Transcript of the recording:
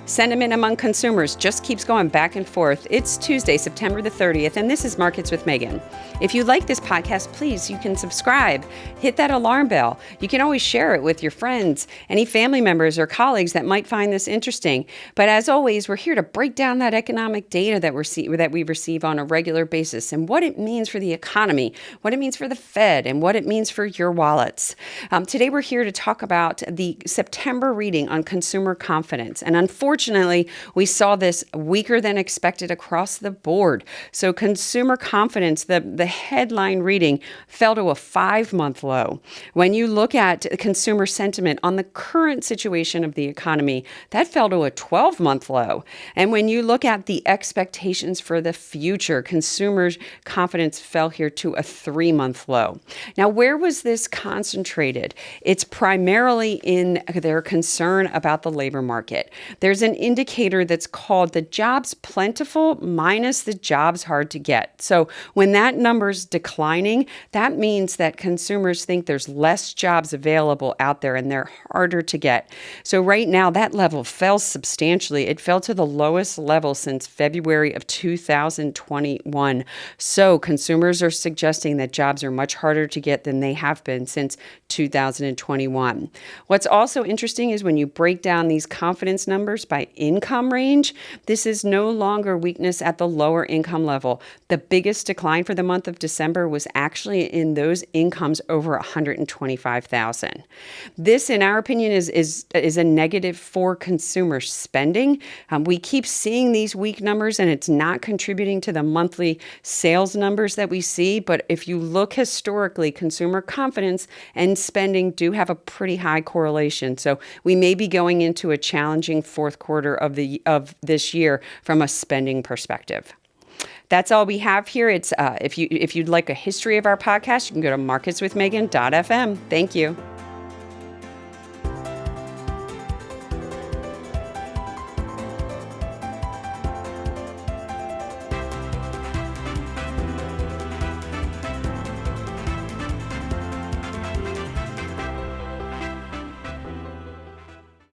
Sentiment among consumers just keeps going back and forth. It's Tuesday, September the 30th, and this is Markets with Megan. If you like this podcast, please, you can subscribe, hit that alarm bell. You can always share it with your friends, any family members or colleagues that might find this interesting. But as always, we're here to break down that economic data that we receive on a regular basis and what it means for the economy, what it means for the Fed, and what it means for your wallets. Today, we're here to talk about the September reading on consumer confidence. And unfortunately, we saw this weaker than expected across the board. So consumer confidence, the headline reading fell to a 5-month low. When you look at consumer sentiment on the current situation of the economy, that fell to a 12-month low. And when you look at the expectations for the future, consumer confidence fell here to a 3-month low. Now, where was this concentrated? It's primarily in their concern about the labor market. There's an indicator that's called the jobs plentiful minus the jobs hard to get. So when that number's declining, that means that consumers think there's less jobs available out there and they're harder to get. So right now, that level fell substantially. It fell to the lowest level since February of 2021. So consumers are suggesting that jobs are much harder to get than they have been since 2021. What's also interesting is when you break down these confidence numbers by income range, this is no longer weakness at the lower income level. The biggest decline for the month of December was actually in those incomes over $125,000. This, in our opinion, is a negative for consumer spending. We keep seeing these weak numbers and it's not contributing to the monthly sales numbers that we see. But if you look historically, consumer confidence and spending do have a pretty high correlation. So we may be going into a challenging fourth quarter of this year from a spending perspective. That's all we have here. It's if you'd like a history of our podcast, you can go to marketswithmegan.fm. Thank you.